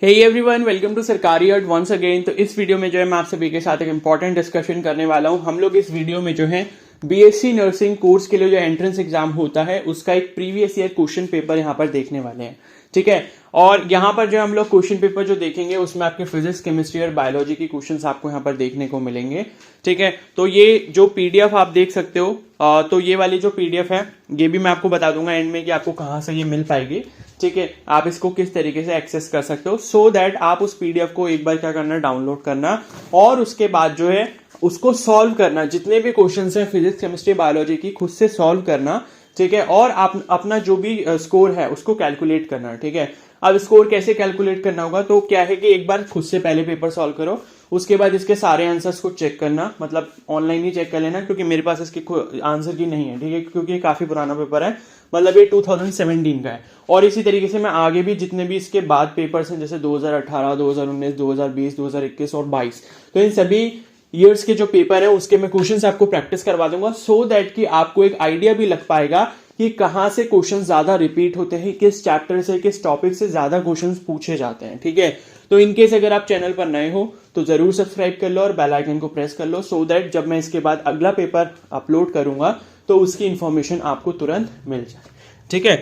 Hey everyone, welcome to सरकारी अर्ट once again. तो इस वीडियो में जो है मैं आप सभी के साथ एक इंपॉर्टेंट डिस्कशन करने वाला हूं। हम लोग इस वीडियो में जो है बीएससी नर्सिंग कोर्स के लिए जो एंट्रेंस एग्जाम होता है उसका एक प्रीवियस ईयर क्वेश्चन पेपर यहां पर देखने वाले हैं, ठीक है। और यहां पर जो हम लोग क्वेश्चन पेपर जो देखेंगे उसमें आपके फिजिक्स, केमिस्ट्री और बायोलॉजी की क्वेश्चंस आपको यहां पर देखने को मिलेंगे, ठीक है। तो ये जो पीडीएफ आप देख सकते हो, तो ये वाली जो पीडीएफ है ये भी मैं आपको बता दूंगा एंड में कि आपको कहां से ये मिल पाएगी, ठीक है। आप इसको किस तरीके से एक्सेस कर सकते हो सो दैट आप उस पीडीएफ को एक बार क्या करना, डाउनलोड करना और उसके बाद जो है उसको सॉल्व करना। जितने भी क्वेश्चंस हैं फिजिक्स, केमिस्ट्री, बायोलॉजी की खुद से सॉल्व करना, ठीक है। और आप अपना जो भी स्कोर है उसको कैलकुलेट करना, ठीक है। अब स्कोर कैसे कैलकुलेट करना होगा, तो क्या है कि एक बार खुद से पहले पेपर सॉल्व करो, उसके बाद इसके सारे आंसर्स को चेक करना, मतलब ऑनलाइन ही चेक कर लेना क्योंकि मेरे पास इसके आंसर की नहीं है, ठीक है, क्योंकि ये काफी पुराना पेपर है, मतलब ये 2017 का है। और इसी तरीके से मैं आगे भी जितने भी इसके बाद पेपर्स हैं जैसे 2018, 2019, 2020, 2021 और 22, तो इन सभी ईयर्स के जो पेपर है उसके मैं क्वेश्चंस आपको प्रैक्टिस करवा दूंगा सो दैट कि आपको एक आइडिया भी लग पाएगा कि कहां से क्वेश्चन ज्यादा रिपीट होते हैं, किस चैप्टर से, किस टॉपिक से ज्यादा क्वेश्चंस पूछे जाते हैं, ठीक है। तो इनकेस अगर आप चैनल पर नए हो तो जरूर सब्सक्राइब कर लो और बेल आइकन को प्रेस कर लो सो दैट जब मैं इसके बाद अगला पेपर अपलोड करूंगा तो उसकी इंफॉर्मेशन आपको तुरंत मिल जाए, ठीक है।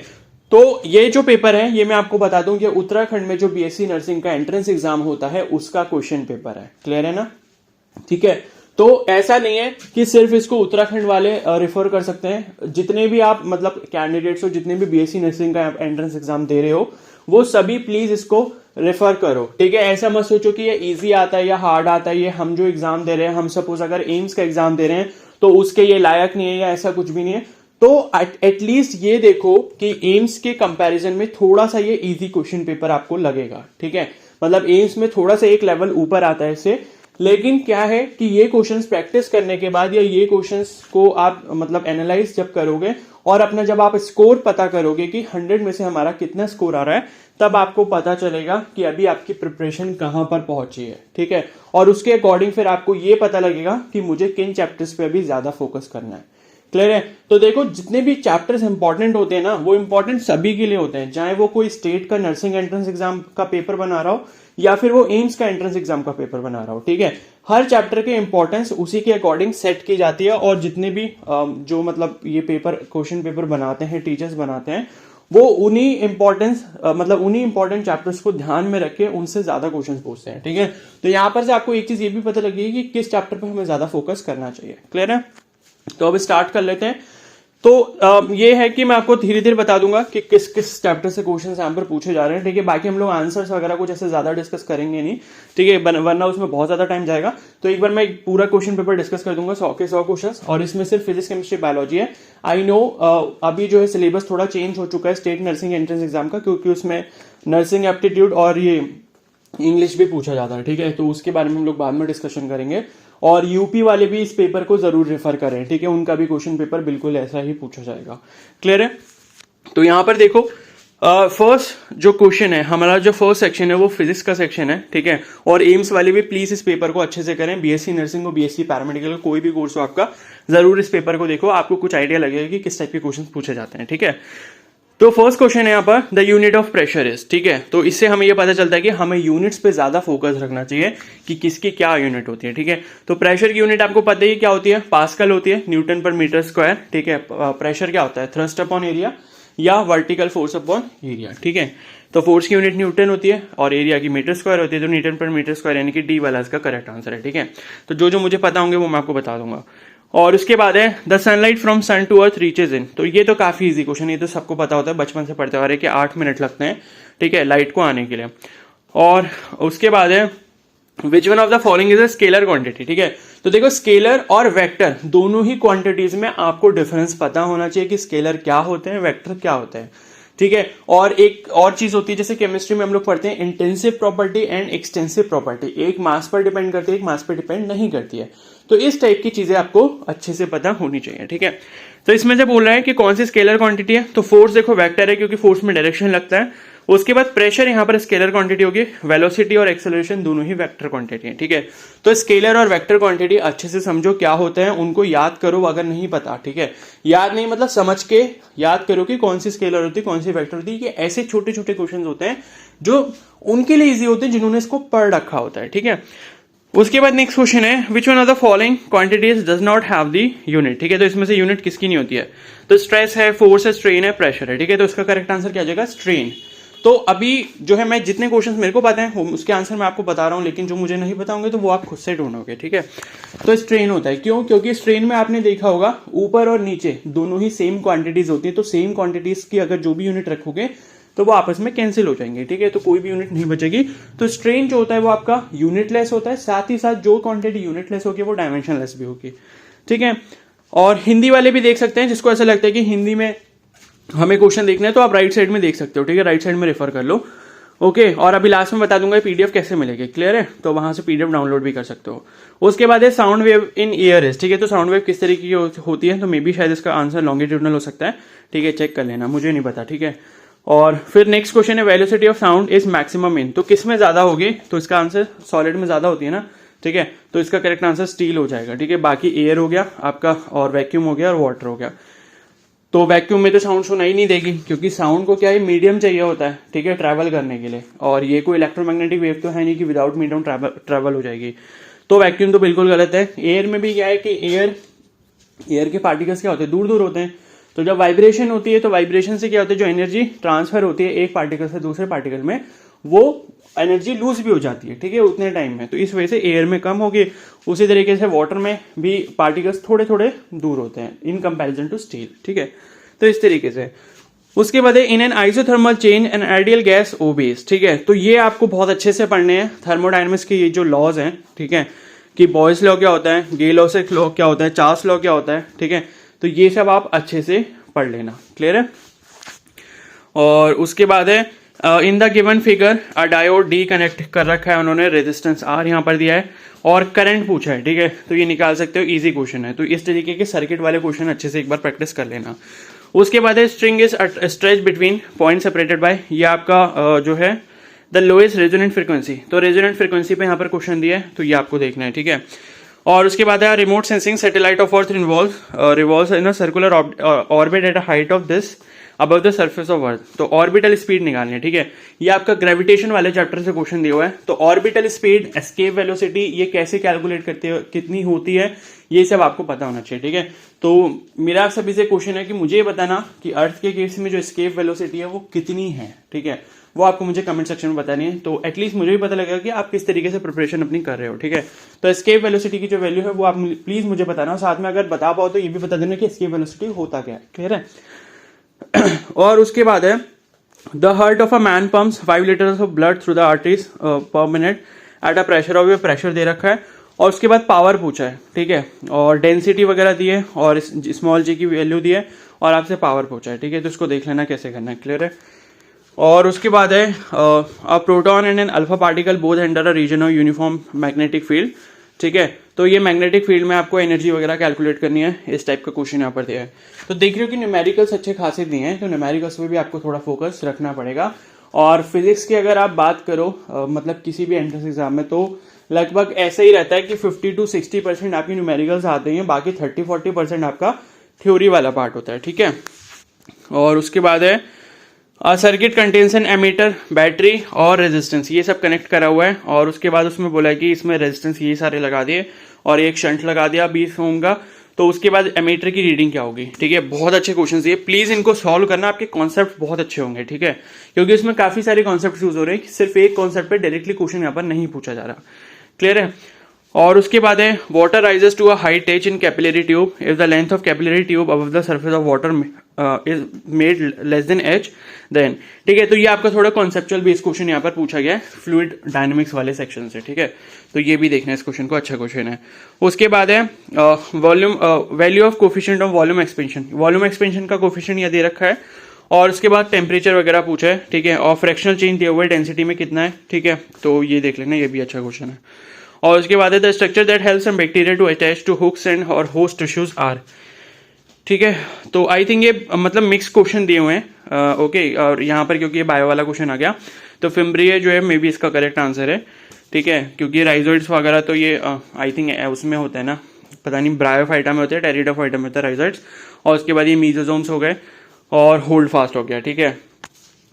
तो ये जो पेपर है ये मैं आपको बता दूं कि उत्तराखंड में जो बीएससी नर्सिंग का एंट्रेंस एग्जाम होता है उसका क्वेश्चन पेपर है, क्लियर है ना, ठीक है। तो ऐसा नहीं है कि सिर्फ इसको उत्तराखंड वाले रेफर कर सकते हैं, जितने भी आप मतलब कैंडिडेट्स हो, जितने भी बीएससी नर्सिंग का एंट्रेंस एग्जाम दे रहे हो वो सभी प्लीज इसको रेफर करो, ठीक है। ऐसा मत सोचो कि ये इजी आता है या हार्ड आता है, ये हम जो एग्जाम दे रहे हैं, हम सपोज अगर एम्स का एग्जाम दे रहे हैं तो उसके ये लायक नहीं है या ऐसा कुछ भी नहीं है। तो एटलीस्ट ये देखो कि एम्स के कंपैरिजन में थोड़ा सा ये इजी क्वेश्चन पेपर आपको लगेगा, ठीक है। मतलब एम्स में थोड़ा सा एक लेवल ऊपर आता है इससे, लेकिन क्या है कि ये क्वेश्चंस प्रैक्टिस करने के बाद या ये क्वेश्चंस को आप मतलब एनालाइज जब करोगे और अपना जब आप स्कोर पता करोगे कि 100 में से हमारा कितना स्कोर आ रहा है, तब आपको पता चलेगा कि अभी आपकी प्रिपरेशन कहां पर पहुंची है, ठीक है। और उसके अकॉर्डिंग फिर आपको ये पता लगेगा कि मुझे किन चैप्टर्स पे अभी ज्यादा फोकस करना है, क्लियर है। तो देखो जितने भी चैप्टर्स इंपॉर्टेंट होते हैं ना वो इंपॉर्टेंट सभी के लिए होते हैं, चाहे वो कोई स्टेट का नर्सिंग एंट्रेंस एग्जाम का पेपर बना रहा हो या फिर वो एम्स का एंट्रेंस एग्जाम का पेपर बना रहा हो, ठीक है। हर चैप्टर के इंपॉर्टेंस उसी के अकॉर्डिंग सेट की जाती है और जितने भी जो मतलब ये पेपर क्वेश्चन पेपर बनाते हैं, टीचर्स बनाते हैं, वो उन्हीं इंपॉर्टेंट चैप्टर्स को ध्यान में रख के उनसे ज्यादा क्वेश्चंस पूछते हैं, ठीक है। तो यहां पर से आपको एक चीज ये भी पता लगेगी कि किस चैप्टर पर हमें ज्यादा फोकस करना चाहिए, क्लियर है। तो अब स्टार्ट कर लेते हैं। तो ये है कि मैं आपको धीरे धीरे बता दूंगा कि किस किस चैप्टर से क्वेश्चंस यहाँ पर पूछे जा रहे हैं, ठीक है। बाकी हम लोग आंसर्स वगैरह कुछ ऐसे ज्यादा डिस्कस करेंगे नहीं, ठीक है, वरना उसमें बहुत ज्यादा टाइम जाएगा। तो एक बार मैं पूरा क्वेश्चन पेपर डिस्कस कर दूंगा 100 के 100 क्वेश्चंस, और इसमें सिर्फ फिजिक्स, केमिस्ट्री, बायोलॉजी है। आई नो अभी जो है सिलेबस थोड़ा चेंज हो चुका है स्टेट नर्सिंग एंट्रेंस एग्जाम का, क्योंकि उसमें नर्सिंग एप्टीट्यूड और ये इंग्लिश भी पूछा जाता है, ठीक है। तो उसके बारे में हम लोग बाद में डिस्कशन करेंगे। और यूपी वाले भी इस पेपर को जरूर रेफर करें, ठीक है, उनका भी क्वेश्चन पेपर बिल्कुल ऐसा ही पूछा जाएगा, क्लियर है। तो यहां पर देखो फर्स्ट जो क्वेश्चन है हमारा, जो फर्स्ट सेक्शन है वो फिजिक्स का सेक्शन है, ठीक है। और एम्स वाले भी प्लीज इस पेपर को अच्छे से करें, बीएससी नर्सिंग हो, बीएससी पैरामेडिकल, कोई भी कोर्स हो आपका, जरूर इस पेपर को देखो, आपको कुछ आइडिया लगेगा कि किस टाइप के क्वेश्चन पूछे जाते हैं, ठीक है। तो फर्स्ट क्वेश्चन है यहाँ पर the unit of pressure is, ठीक है। तो इससे हमें यह पता चलता है कि हमें यूनिट्स पे ज्यादा फोकस रखना चाहिए कि किसकी क्या यूनिट होती है, ठीक है। तो प्रेशर की यूनिट आपको पता ही क्या होती है, पास्कल होती है, न्यूटन पर मीटर स्क्वायर, ठीक है। प्रेशर क्या होता है, थ्रस्ट अपॉन एरिया या वर्टिकल फोर्स अपॉन एरिया, ठीक है। तो फोर्स की यूनिट न्यूटन होती है और एरिया की मीटर स्क्वायर होती है, तो न्यूटन पर मीटर स्क्वायर यानी कि डी वाला इसका करेक्ट आंसर है, ठीक है। तो जो जो मुझे पता होंगे वो मैं आपको बता दूंगा। और उसके बाद है the sunlight from sun to earth reaches in, तो ये तो काफी इजी क्वेश्चन, ये तो सबको पता होता है, बचपन से पढ़ते आ रहे हैं कि 8 मिनट लगते हैं, ठीक है, लाइट को आने के लिए। और उसके बाद है विच one of the following is a scalar quantity, ठीक है। तो देखो स्केलर और वेक्टर दोनों ही क्वांटिटीज में आपको डिफरेंस पता होना चाहिए कि स्केलर क्या होते हैं, वेक्टर क्या होते हैं, ठीक है। और एक और चीज होती है, जैसे केमिस्ट्री में हम लोग पढ़ते हैं intensive property and extensive property, एक मास पर डिपेंड करती है, एक मास पर डिपेंड नहीं करती है। तो इस टाइप की चीजें आपको अच्छे से पता होनी चाहिए, ठीक है। तो इसमें से बोल रहा है कि कौन सी स्केलर क्वांटिटी है, तो फोर्स देखो वेक्टर है क्योंकि फोर्स में डायरेक्शन लगता है, उसके बाद प्रेशर यहाँ पर स्केलर क्वांटिटी होगी, वेलोसिटी और एक्सेलरेशन दोनों ही वेक्टर क्वांटिटी है, ठीक है। तो स्केलर और वेक्टर क्वांटिटी अच्छे से समझो क्या होते हैं, उनको याद करो अगर नहीं पता, ठीक है। याद नहीं मतलब समझ के याद करो कि कौन सी स्केलर होती है कौन सी वेक्टर होती है। ये ऐसे छोटे छोटे क्वेश्चन होते हैं जो उनके लिए इजी होते हैं जिन्होंने इसको पढ़ रखा होता है, ठीक है। उसके बाद नेक्स्ट क्वेश्चन है, विच one of the following quantities does not have the unit, ठीक है। तो इसमें से यूनिट किसकी नहीं होती है, तो स्ट्रेस है, फोर्स है, स्ट्रेन है, प्रेशर है, ठीक है। तो इसका करेक्ट आंसर क्या आ जाएगा, स्ट्रेन। तो अभी जो है मैं जितने क्वेश्चंस मेरे को पता है उसके आंसर मैं आपको बता रहा हूं, लेकिन जो मुझे नहीं पता होंगे तो वो आप खुद से ढूंढोगे, ठीक है। तो स्ट्रेन होता है, क्यों, क्योंकि स्ट्रेन में आपने देखा होगा ऊपर और नीचे दोनों ही सेम क्वांटिटीज होती है। तो सेम क्वांटिटीज की अगर जो भी यूनिट रखोगे तो वो आपस में कैंसिल हो जाएंगे, ठीक है। तो कोई भी यूनिट नहीं बचेगी। तो स्ट्रेन जो होता है वो आपका यूनिटलेस होता है, साथ ही साथ जो क्वांटिटी यूनिटलेस होगी वो डायमेंशनलेस भी होगी, ठीक है। और हिंदी वाले भी देख सकते हैं, जिसको ऐसा लगता है कि हिंदी में हमें क्वेश्चन देखना है तो आप राइट साइड में देख सकते हो, ठीक है, राइट साइड में रेफर कर लो, ओके। और अभी लास्ट में बता दूंगा पीडीएफ कैसे मिलेगी, क्लियर है। तो वहां से पीडीएफ डाउनलोड भी कर सकते हो। उसके बाद है साउंड वेव इन ईयर्स, ठीक है। तो साउंड वेव किस तरीके की होती है, तो मे बी शायद इसका आंसर लॉन्गिट्यूडनल हो सकता है, ठीक है, चेक कर लेना, मुझे नहीं पता, ठीक है। और फिर नेक्स्ट क्वेश्चन है, velocity of sound is maximum in, तो किस में ज्यादा होगी, तो इसका आंसर सॉलिड में ज्यादा होती है ना, ठीक है। तो इसका करेक्ट आंसर स्टील हो जाएगा, ठीक है। बाकी एयर हो गया आपका, और वैक्यूम हो गया, और वाटर हो गया। तो वैक्यूम में तो साउंड सुनाई नहीं देगी, क्योंकि साउंड को क्या है, मीडियम चाहिए होता है, ठीक है, ट्रैवल करने के लिए। और ये कोई इलेक्ट्रोमैग्नेटिक वेव तो है नहीं कि विदाउट मीडियम ट्रैवल हो जाएगी। तो वैक्यूम तो बिल्कुल गलत है। एयर में भी क्या है कि एयर के पार्टिकल्स क्या होते हैं, दूर दूर होते हैं। तो जब वाइब्रेशन होती है तो वाइब्रेशन से क्या होता है, जो एनर्जी ट्रांसफर होती है एक पार्टिकल से दूसरे पार्टिकल में, वो एनर्जी लूज भी हो जाती है, ठीक है, उतने टाइम में। तो इस वजह से एयर में कम होगी। उसी तरीके से वाटर में भी पार्टिकल्स थोड़े थोड़े दूर होते हैं इन कंपैरिजन टू स्टील, ठीक है। तो इस तरीके से उसके बाद है, in an isothermal change an ideal gas obeys, ठीक है। तो ये आपको बहुत अच्छे से पढ़ने हैं, थर्मोडायनेमिक्स के ये जो लॉज हैं, ठीक है, कि बॉयस लॉ क्या होता है, गे लॉ से लॉ क्या होता है, चार्ल्स लॉ क्या होता है, ठीक है। तो ये सब आप अच्छे से पढ़ लेना, क्लियर है। और उसके बाद है, in the given figure a diode D connect कर रखा है उन्होंने, रेजिस्टेंस आर यहाँ पर दिया है और करंट पूछा है, ठीक है। तो ये निकाल सकते हो, इजी क्वेश्चन है। तो इस तरीके के सर्किट वाले क्वेश्चन अच्छे से एक बार प्रैक्टिस कर लेना। उसके बाद है, string is stretch between point separated by, ये आपका जो है द लोएस्ट रेजोनेंट फ्रीक्वेंसी। तो रेजोनेंट फ्रीक्वेंसी पे यहाँ पर क्वेश्चन दिया है, तो ये आपको देखना है, ठीक है। और उसके बाद है, remote sensing satellite of earth revolves in a circular orbit at a height of this above the surface of earth. तो ऑर्बिटल स्पीड निकालनी है, ठीक है। ये आपका ग्रेविटेशन वाले चैप्टर से क्वेश्चन दिया हुआ है। तो ऑर्बिटल स्पीड, एस्केप वेलोसिटी, ये कैसे कैलकुलेट करते हो, कितनी होती है, ये सब आपको पता होना चाहिए, ठीक है। तो मेरा सभी से क्वेश्चन है कि मुझे ये बताना कि अर्थ के केस में जो एस्केप वेलोसिटी है वो कितनी है, ठीक है। वो आपको मुझे कमेंट सेक्शन में बतानी है, तो एटलीस्ट मुझे भी पता लगेगा कि आप किस तरीके से प्रिपरेशन अपनी कर रहे हो, ठीक है। तो एस्केप वेलोसिटी की जो वैल्यू है वो आप प्लीज मुझे बताना, साथ में अगर बता पाओ तो ये भी बता देना कि एस्केप वेलोसिटी होता क्या है, क्लियर है। और उसके बाद है, the heart of a man pumps 5 litres of blood through the arteries per minute at a pressure of, pressure दे रखा है। और उसके बाद पावर पूछा है, ठीक है, और डेंसिटी वगैरह दी है, और स्मॉल जी की वैल्यू दी है, और आपसे पावर पूछा है, ठीक है। तो इसको देख लेना कैसे करना है, क्लियर है। और उसके बाद है, a proton and an alpha particle both enter a region of uniform magnetic field, ठीक है। तो ये मैग्नेटिक फील्ड में आपको एनर्जी वगैरह कैलकुलेट करनी है, इस टाइप का क्वेश्चन यहाँ पर दिया है। तो देख रहे हो कि न्यूमेरिकल्स अच्छे खासे दिए हैं, तो न्यूमेरिकल्स में भी आपको थोड़ा फोकस रखना पड़ेगा। और फिजिक्स की अगर आप बात करो मतलब किसी भी एंट्रेंस एग्जाम में, तो लगभग ऐसा ही रहता है कि 50 to 60% आपकी न्यूमेरिकल्स आते हैं, बाकी 30-40% आपका थ्योरी वाला पार्ट होता है, ठीक है। और उसके बाद है, circuit contains an ammeter, battery और रेजिस्टेंस, ये सब कनेक्ट करा हुआ है। और उसके बाद उसमें बोला है कि इसमें रेजिस्टेंस ये सारे लगा दिए और एक शंट लगा दिया 20 ओम का। तो उसके बाद एमीटर की रीडिंग क्या होगी, ठीक है। बहुत अच्छे क्वेश्चन दिए, प्लीज इनको सॉल्व करना, आपके कॉन्सेप्ट बहुत अच्छे होंगे, ठीक है, क्योंकि इसमें काफी सारे कॉन्सेप्ट यूज हो रहे हैं, सिर्फ एक कॉन्सेप्ट पे डायरेक्टली क्वेश्चन यहाँ पर नहीं पूछा जा रहा, क्लियर है। और उसके बाद है, water rises to a height H in capillary tube if the length of capillary tube above the surface of water is made less than H then, ठीक है। तो ये आपका थोड़ा कॉन्सेप्चुअल बेस्ड क्वेश्चन यहाँ पर पूछा गया है फ्लूइड डायनेमिक्स वाले सेक्शन से, ठीक है। तो ये भी देखना है इस क्वेश्चन को, अच्छा क्वेश्चन है। उसके बाद है, volume value of coefficient of volume expansion, volume expansion का कोफिशिएंट यह दे रखा है। और उसके बाद टेम्परेचर वगैरह पूछा है, ठीक है, और फ्रैक्शनल चेंज दिया हुआ है डेंसिटी में कितना है, ठीक है। तो ये देख लेना, ये भी अच्छा क्वेश्चन है। और उसके बाद है, the structure that helps some bacteria to attach to hooks and or host tissues are, ठीक है, तो आई थिंक ये मतलब मिक्स क्वेश्चन दिए हुए हैं। ओके, और यहाँ पर क्योंकि ये बायो वाला क्वेश्चन आ गया तो फिम्ब्रिया जो है मे बी इसका करेक्ट आंसर है। ठीक है, क्योंकि राइजोइड्स वगैरह तो ये आई थिंक उसमें होता है ना, पता नहीं ब्रायोफाइटा में होते हैं, टेरिडोफाइटा में होता है राइजोइड्स, और उसके बाद ये मीजोजोम्स हो गए और होल्ड फास्ट हो गया। ठीक है,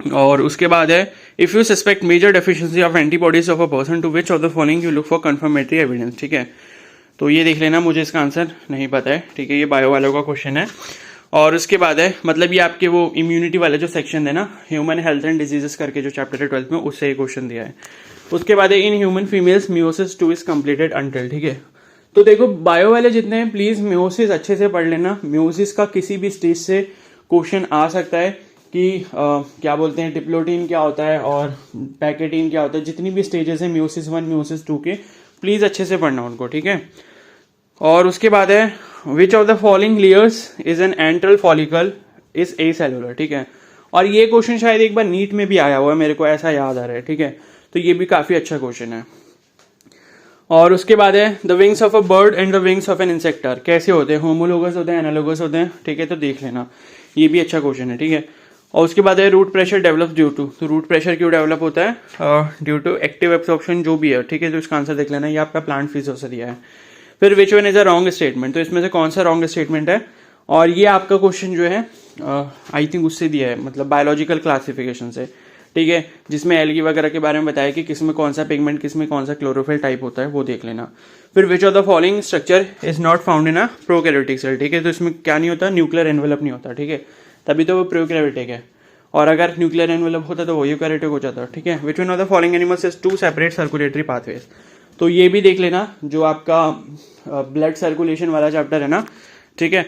और उसके बाद है if you suspect major deficiency of antibodies of a person to which of the following you look for confirmatory evidence. ठीक है, तो ये देख लेना, मुझे इसका आंसर नहीं पता है। ठीक है, ये बायो वालों का क्वेश्चन है। और उसके बाद है मतलब ये आपके वो इम्यूनिटी वाला जो सेक्शन है ना, ह्यूमन हेल्थ एंड डिजीजेस करके जो चैप्टर है 12th में, उससे ये क्वेश्चन दिया है। उसके बाद है in human females meiosis 2 is completed until. ठीक है, तो देखो बायो वाले जितने हैं प्लीज मियोसिस अच्छे से पढ़ लेना। मियोसिस का किसी भी स्टेज से क्वेश्चन आ सकता है कि क्या बोलते हैं डिप्लोटीन क्या होता है और पैकेटीन क्या होता है, जितनी भी स्टेजेस है मियोसिस 1 मियोसिस 2 के, प्लीज अच्छे से पढ़ना उनको। ठीक है, और उसके बाद है which of the following layers is an enteral follicle is a cellular. ठीक है, और ये क्वेश्चन शायद एक बार नीट में भी आया हुआ है, मेरे को ऐसा याद आ रहा है। ठीक है, तो ये भी काफी अच्छा क्वेश्चन है। और उसके बाद है the wings of a bird and the wings of an insect कैसे होते हैं, होमोलोगस होते हैं, एनालोगस होते हैं। ठीक है, तो देख लेना, ये भी अच्छा क्वेश्चन है। ठीक है, और उसके बाद है root pressure develop due to, तो रूट प्रेशर क्यों डेवलप होता है, ड्यू टू एक्टिव एब्सॉर्प्शन जो भी है। ठीक है, तो इसका आंसर देख लेना, ये आपका प्लांट फिजियो से दिया है। फिर which one is a wrong statement, तो इसमें से कौन सा रॉन्ग स्टेटमेंट है, और ये आपका क्वेश्चन जो है आई थिंक उससे दिया है, मतलब बायोलॉजिकल क्लासिफिकेशन से। ठीक है, जिसमें एल्गी वगैरह के बारे में बताया कि किसमें कौन सा पिगमेंट, किसमें कौन सा क्लोरोफिल टाइप होता है, वो देख लेना। फिर which of the following structure is not found in a prokaryotic cell. ठीक है, तो इसमें क्या नहीं होता, न्यूक्लियर एनवेलप नहीं होता। ठीक है, तभी तो वो प्रोकैरियोटिक है, और अगर न्यूक्लियर एनवेलप होता तो वो यूकैरियोटिक हो जाता। ठीक है, विच one of the following animals is 2 separate circulatory pathways, तो ये भी देख लेना, जो आपका ब्लड सर्कुलेशन वाला चैप्टर है ना। ठीक है,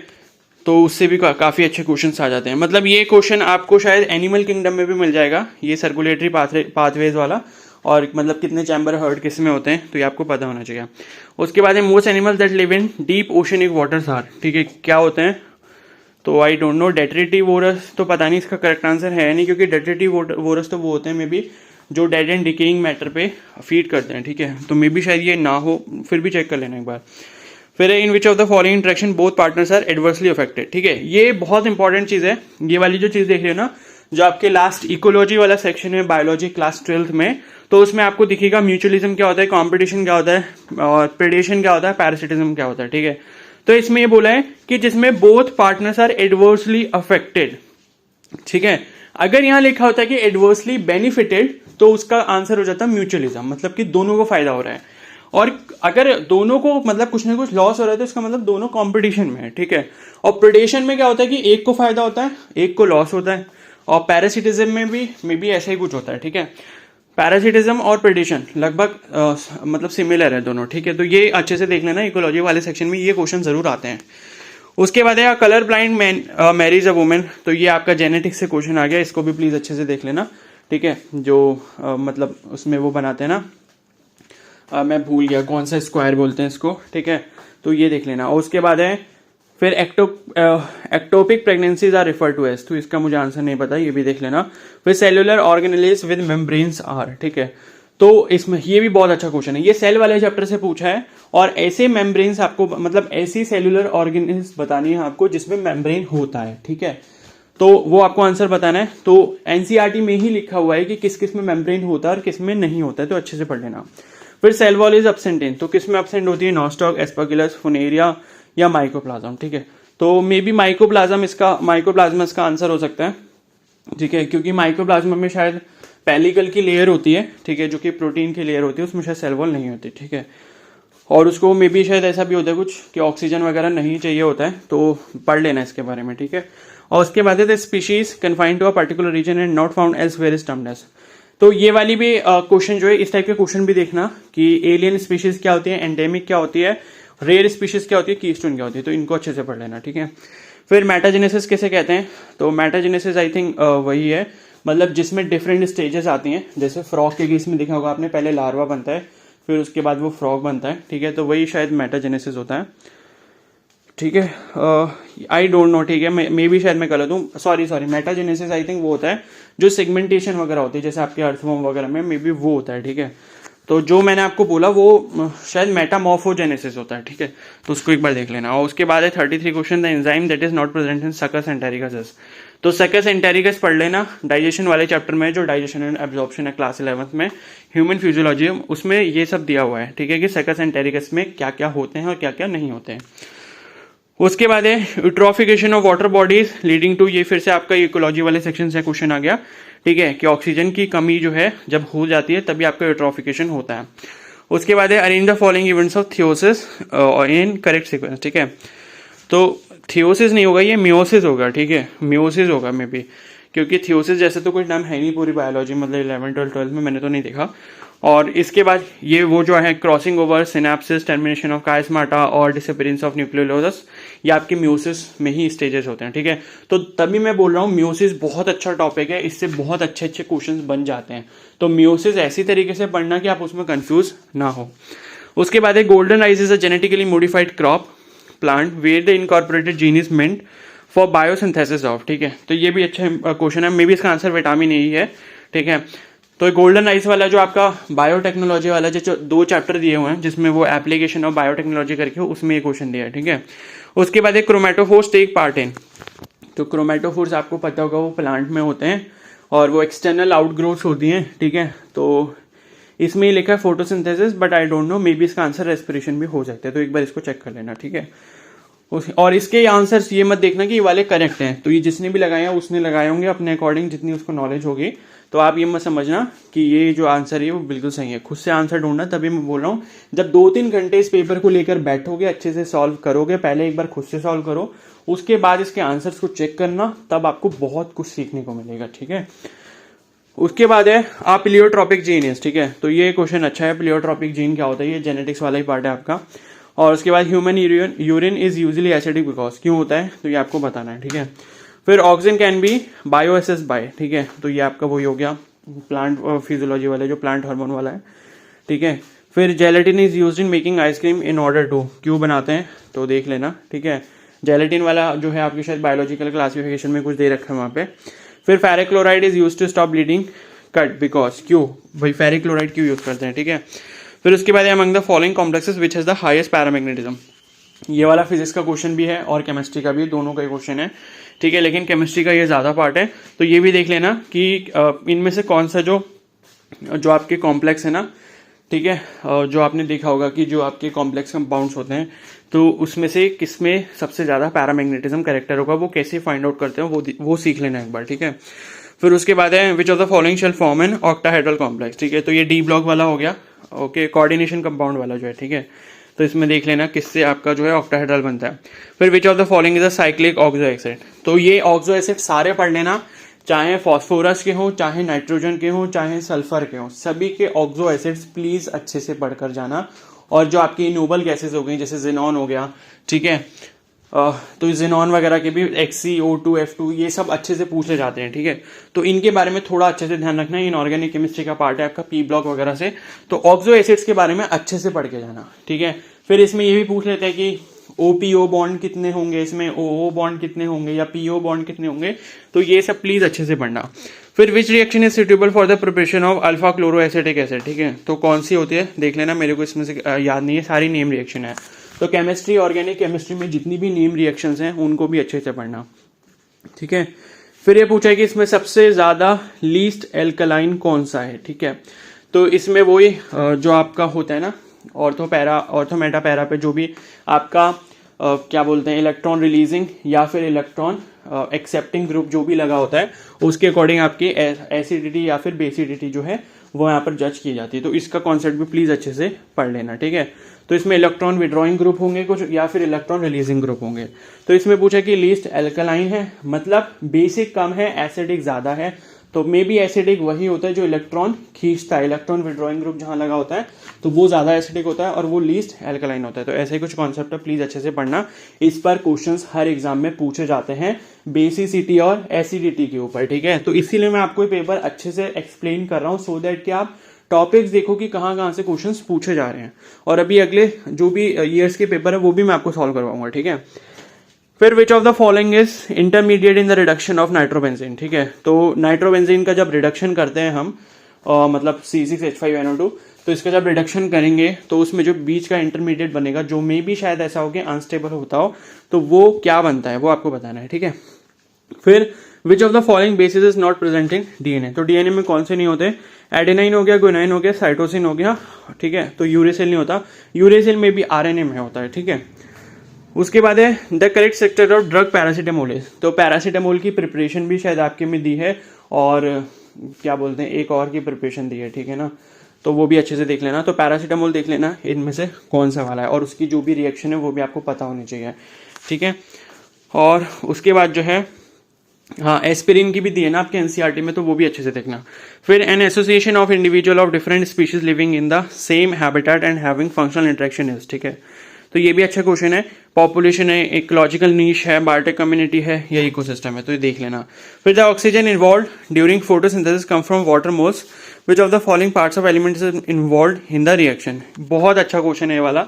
तो उससे भी काफ़ी अच्छे क्वेश्चंस आ जाते हैं। मतलब ये क्वेश्चन आपको शायद एनिमल किंगडम में भी मिल जाएगा, ये सर्कुलेटरी पाथवेज वाला, और मतलब कितने चैम्बर हर्ट किस में होते हैं, तो ये आपको पता होना चाहिए। उसके बाद है most animals that live in deep oceanic waters are. ठीक है, क्या होते हैं, तो आई डोंट नो, डेट्रिटिवोरस तो पता नहीं, इसका करेक्ट आंसर है नहीं, क्योंकि डेट्रिटिवोरस तो वो होते हैं मे बी जो डेड एंड डिकेइंग मैटर पे फीड करते हैं। ठीक है, तो मे बी शायद ये ना हो, फिर भी चेक कर लेना एक बार। फिर in which of the following interaction both partners are adversely affected. ठीक है, ये बहुत इंपॉर्टेंट चीज है, ये वाली जो चीज देख रहे हो ना, जो आपके लास्ट इकोलॉजी वाला सेक्शन है बायोलॉजी क्लास 12th में, तो उसमें आपको दिखेगा म्यूचुअलिज्म क्या होता है, कॉम्पिटिशन क्या होता है, और प्रेडेशन क्या होता है, पैरासिटिज्म क्या होता है। ठीक है, तो इसमें ये बोला है कि जिसमें both partners are adversely affected. ठीक है, अगर यहां लिखा होता है कि एडवर्सली बेनिफिटेड, तो उसका आंसर हो जाता है म्यूचुअलिज्म, मतलब कि दोनों को फायदा हो रहा है। और अगर दोनों को मतलब कुछ ना कुछ लॉस हो रहा है, तो इसका मतलब दोनों कंपटीशन में है। ठीक है, और प्रेडेशन में क्या होता है कि एक को फायदा होता है, एक को लॉस होता है, और पैरासिटिज्म में भी मे बी ऐसा ही कुछ होता है। ठीक है, पैरासिटिज्म और प्रेडेशन लगभग मतलब सिमिलर है दोनों। ठीक है, तो ये अच्छे से देख लेना, इकोलॉजी वाले सेक्शन में ये क्वेश्चन जरूर आते हैं। उसके बाद है colour blind man marriage a women, तो ये आपका जेनेटिक्स से क्वेश्चन आ गया, इसको भी प्लीज अच्छे से देख लेना। ठीक है, जो मतलब उसमें वो बनाते हैं ना, मैं भूल गया कौन सा स्क्वायर बोलते हैं इसको। ठीक है, तो ये देख लेना। और उसके बाद है फिर ectopic pregnancies are refer to as, तो इसका मुझे आंसर नहीं पता, ये भी देख लेना। फिर cellular organelles with membranes are. ठीक है, तो इसमें ये भी बहुत अच्छा क्वेश्चन है, ये सेल वाले चैप्टर से पूछा है, और ऐसे मेम्ब्रेन्स आपको मतलब ऐसी सेलुलर ऑर्गेनिल्स बतानी है आपको जिसमें मेम्ब्रेन होता है। ठीक है, तो वो आपको आंसर बताना है। तो एनसीईआरटी में ही लिखा हुआ है कि किस किस में मेम्ब्रेन होता है और किस में नहीं होता है, तो अच्छे से पढ़ लेना। फिर cell wall is absent in, तो किस में एब्सेंट होती है, नॉस्टॉक, एस्पर्गिलस, फुनेरिया या माइकोप्लाज्म। ठीक है, तो मे बी माइकोप्लाज्म इसका आंसर हो सकता है। ठीक है, क्योंकि माइकोप्लाज्म में शायद पेलिकल की लेयर होती है। ठीक है, जो कि प्रोटीन की लेयर होती है, उसमें शायद सेल वॉल नहीं होती। ठीक है, और उसको मे बी शायद ऐसा भी होता है कुछ कि ऑक्सीजन वगैरह नहीं चाहिए होता है, तो पढ़ लेना इसके बारे में। ठीक है, और उसके बाद है species confined to a particular region and not found elsewhere is termed as, तो ये वाली भी क्वेश्चन जो है, इस टाइप के क्वेश्चन भी देखना कि एलियन स्पीशीज क्या होती है, एंडेमिक क्या होती है, रेयर स्पीशीज क्या होती है, कीस्टोन क्या होती है, तो इनको अच्छे से पढ़ लेना। ठीक है, फिर मेटाजेनेसिस किसे कहते हैं, तो मेटाजेनेसिस आई थिंक वही है, मतलब जिसमें डिफरेंट स्टेजेस आती हैं, जैसे फ्रॉग के केस में देखा होगा आपने, पहले लार्वा बनता है, फिर उसके बाद वो फ्रॉग बनता है। ठीक है, तो वही शायद मेटाजेनेसिस होता है। ठीक है, आई डोंट नो। ठीक है, मे बी शायद मैं गलत हूँ, सॉरी मेटाजेनेसिस आई थिंक वो होता है जो सेगमेंटेशन वगैरह होती है, जैसे आपके अर्थवॉर्म वगैरह में मे बी वो होता है। ठीक है, तो जो मैंने आपको बोला वो शायद मेटामॉर्फोजेनेसिस होता है, ठीक है, तो उसको एक बार देख लेना। और उसके बाद है 33 question, the enzyme that is not present in सकस एंटेरिकस। तो सकस एंटेरिकस पढ़ लेना, डाइजेशन वाले चैप्टर में, जो डाइजेशन एंड एब्जॉर्प्शन है क्लास 11th में, ह्यूमन फिजियोलॉजी, उसमें ये सब दिया हुआ है, ठीक है, कि सकस एंटेरिकस में क्या क्या होते हैं और क्या क्या नहीं होते हैं। उसके बाद है eutrophication of water bodies leading to, ये फिर से आपका इकोलॉजी वाले सेक्शन से क्वेश्चन आ गया, ठीक है, कि ऑक्सीजन की कमी जो है जब हो जाती है तभी आपका यूट्रोफिकेशन होता है। उसके बाद है arrange the following events of meiosis in correct sequence, ठीक है, तो थियोसिस नहीं होगा, ये मियोसिस होगा, ठीक है, मियोसिस होगा मे बी, क्योंकि थियोसिस जैसे तो कोई नाम है नहीं पूरी बायोलॉजी, मतलब 11th 12th में मैंने तो नहीं देखा। और इसके बाद ये वो जो है crossing over, synapsis, termination of chiasmata और डिसअपीयरेंस ऑफ न्यूक्लियोलस, ये आपके म्यूसिस में ही स्टेजेस होते हैं, ठीक है। तो तभी मैं बोल रहा हूँ म्यूसिस बहुत अच्छा टॉपिक है, इससे बहुत अच्छे अच्छे क्वेश्चंस बन जाते हैं। तो म्यूसिस ऐसी तरीके से पढ़ना कि आप उसमें कंफ्यूज ना हो। उसके बाद है golden rice is a genetically modified crop plant where the incorporated gene is meant for biosynthesis of, ठीक है, तो ये भी अच्छा क्वेश्चन है, मे बी इसका आंसर विटामिन ए है, ठीक है। तो गोल्डन राइस वाला जो आपका बायोटेक्नोलॉजी वाला जो 2 चैप्टर दिए हुए हैं, जिसमें वो एप्लीकेशन ऑफ बायोटेक्नोलॉजी करके उसमें ये क्वेश्चन दिया है, ठीक है। उसके बाद एक क्रोमेटोफोर्स टेक पार्ट इन, तो क्रोमेटोफोर्स आपको पता होगा वो प्लांट में होते हैं और वो एक्सटर्नल आउटग्रोथ्स होती हैं, ठीक है। तो इसमें ही लिखा है photosynthesis, but I don't know, may be इसका आंसर रेस्पिरेशन भी हो सकता है, तो एक बार इसको चेक कर लेना, ठीक है। और इसके आंसर्स ये मत देखना कि ये वाले करेक्ट हैं, तो ये जिसने भी लगाए हैं उसने लगाए होंगे अपने अकॉर्डिंग, जितनी उसको नॉलेज होगी। तो आप ये मत समझना कि ये जो आंसर है वो बिल्कुल सही है, खुद से आंसर ढूंढना। तभी मैं बोल रहा हूँ, जब 2-3 घंटे इस पेपर को लेकर बैठोगे, अच्छे से सॉल्व करोगे, पहले एक बार खुद से सॉल्व करो, उसके बाद इसके आंसर्स को चेक करना, तब आपको बहुत कुछ सीखने को मिलेगा, ठीक है। उसके बाद है आप प्लियोट्रॉपिक जीन है, ठीक है, तो ये क्वेश्चन अच्छा है, प्लियोट्रॉपिक जीन क्या होता है, ये जेनेटिक्स वाला ही पार्ट है आपका। और उसके बाद human urine is usually acidic because, क्यों होता है, तो ये आपको बताना है, ठीक है। फिर ऑक्सीजन कैन बी बायोएसेस बाय, ठीक है, तो ये आपका वही हो गया प्लांट फिजियोलॉजी वाला, जो प्लांट हार्मोन वाला है, ठीक है। फिर gelatin is used in making ice cream in order to, क्यों बनाते हैं, तो देख लेना, ठीक है। जेलेटिन वाला जो है आपकी शायद बायोलॉजिकल क्लासिफिकेशन में कुछ दे रखा है वहाँ पे। फिर ferric chloride is use to stop bleeding cut because, क्यों भाई फेरिक क्लोराइड क्यों यूज करते हैं, ठीक है। फिर उसके बाद among the following complexes which has the highest paramagnetism, ये वाला फिजिक्स का क्वेश्चन भी है और केमिस्ट्री का भी, दोनों का क्वेश्चन है, ठीक है, लेकिन केमिस्ट्री का ये ज्यादा पार्ट है, तो ये भी देख लेना कि इनमें से कौन सा जो आपके कॉम्प्लेक्स है ना, ठीक है, जो आपने देखा होगा कि जो आपके कॉम्प्लेक्स कंपाउंड्स होते हैं, तो उसमें से किसमें सबसे ज्यादा पैरामैग्नेटिज्म कैरेक्टर होगा, वो कैसे फाइंड आउट करते हैं वो सीख लेना एक बार, ठीक है। फिर उसके बाद है which of the following shell form an octahedral complex, ठीक है, तो ये डी ब्लॉक वाला हो गया, ओके, कोऑर्डिनेशन कंपाउंड वाला जो है, ठीक है, तो इसमें देख लेना किससे आपका जो है ऑक्टाहेड्रल बनता है। फिर which of the following is a cyclic oxo acid, तो ये ऑक्सो एसिड सारे पढ़ लेना, चाहे फॉस्फोरस के हो, चाहे नाइट्रोजन के हो, चाहे सल्फर के हो, सभी के ऑक्सो एसिड्स प्लीज अच्छे से पढ़कर जाना। और जो आपकी नोबल गैसेज हो गई, जैसे जिनॉन हो गया, ठीक है, तो जिनॉन वगैरह के भी XCO2 F2 ये सब अच्छे से पूछे जाते हैं, ठीक है, तो इनके बारे में थोड़ा अच्छे से ध्यान रखना, इनऑर्गेनिक केमिस्ट्री का पार्ट है आपका पी ब्लॉक वगैरह से, तो ऑक्सो एसिड्स के बारे में अच्छे से पढ़ के जाना, ठीक है। फिर इसमें ये भी पूछ लेते हैं कि OPO बॉन्ड कितने होंगे, इसमें OO बॉन्ड कितने होंगे या PO बॉन्ड कितने होंगे, तो ये सब प्लीज अच्छे से पढ़ना। फिर which reaction is suitable for the preparation of alpha chloroacetic acid, ठीक है, तो कौन सी होती है देख लेना, मेरे को इसमें से याद नहीं है, सारी नेम रिएक्शन है, तो केमिस्ट्री ऑर्गेनिक केमिस्ट्री में जितनी भी नेम रिएक्शंस हैं उनको भी अच्छे से पढ़ना, ठीक है। फिर ये पूछा है कि इसमें सबसे ज्यादा लीस्ट एल्कलाइन कौन सा है, ठीक है, तो इसमें वही जो आपका होता है ना ऑर्थो मेटा पे जो भी आपका क्या बोलते हैं इलेक्ट्रॉन रिलीजिंग या फिर इलेक्ट्रॉन एक्सेप्टिंग ग्रुप जो भी लगा होता है, उसके अकॉर्डिंग आपकी एसिडिटी या फिर बेसिडिटी जो है वो यहाँ पर जज की जाती है, तो इसका कॉन्सेप्ट भी प्लीज अच्छे से पढ़ लेना, ठीक है। तो इसमें इलेक्ट्रॉन विड्रॉइंग ग्रुप होंगे कुछ या फिर इलेक्ट्रॉन रिलीजिंग ग्रुप होंगे। तो इसमें पूछा कि लीस्ट एल्कलाइन है, मतलब बेसिक कम है, एसिडिक ज्यादा है, तो मे बी एसिडिक वही होता है जो इलेक्ट्रॉन खींचता है, इलेक्ट्रॉन विड्रॉइंग ग्रुप जहां लगा होता है तो वो ज्यादा एसिडिक होता है और वो लीस्ट एल्कलाइन होता है। तो ऐसे ही कुछ कॉन्सेप्ट है, प्लीज अच्छे से पढ़ना, इस पर क्वेश्चंस हर एग्जाम में पूछे जाते हैं बेसिसिटी और एसिडिटी के ऊपर, ठीक है। तो इसीलिए मैं आपको ये पेपर अच्छे से एक्सप्लेन कर रहा हूँ, सो दैट कि आप टॉपिक्स देखो कि कहाँ कहाँ से क्वेश्चंस पूछे जा रहे हैं, और अभी अगले जो भी ईयर्स के पेपर है वो भी मैं आपको सॉल्व करवाऊंगा, ठीक है। फिर which of the following is intermediate in the reduction of nitrobenzene, ठीक है, तो नाइट्रोबेंजीन का जब रिडक्शन करते हैं हम मतलब C6H5NO2, तो इसका जब रिडक्शन करेंगे तो उसमें जो बीच का इंटरमीडिएट बनेगा, जो मे भी शायद ऐसा हो कि अनस्टेबल होता हो, तो वो क्या बनता है वो आपको बताना है, ठीक है। फिर which of the following basis is not present in DNA, तो डीएनए में कौन से नहीं होते, एडेनाइन हो गया, गुआनिन हो गया, साइटोसिन हो गया, ठीक है। तो यूरेसिल नहीं होता, यूरेसिल में भी आरएनए में होता है, ठीक है। उसके बाद है the correct structure of drug paracetamol, तो पैरासीटामोल की प्रिपरेशन भी शायद आपके में दी है, और क्या बोलते हैं एक और की प्रिपरेशन दी है, ठीक है ना, तो वो भी अच्छे से देख लेना। तो पैरासीटामोल देख लेना इनमें से कौन सा वाला है, और उसकी जो भी रिएक्शन है वो भी आपको पता होनी चाहिए, ठीक है। और उसके बाद जो है हाँ एस्पिरिन की भी दी है ना आपके एनसीईआरटी में, तो वो भी अच्छे से देखना। फिर an association of individual of different species living in the same habitat and having functional interaction is, ठीक है। तो ये भी अच्छा क्वेश्चन है। पॉपुलेशन है, इकोलॉजिकल नीश है, बायोटेक कम्युनिटी है या इकोसिस्टम है, तो ये देख लेना। फिर the oxygen involve during photosynthesis come from water moles, which of the following parts of elements involve in the reaction. बहुत अच्छा क्वेश्चन है ये वाला,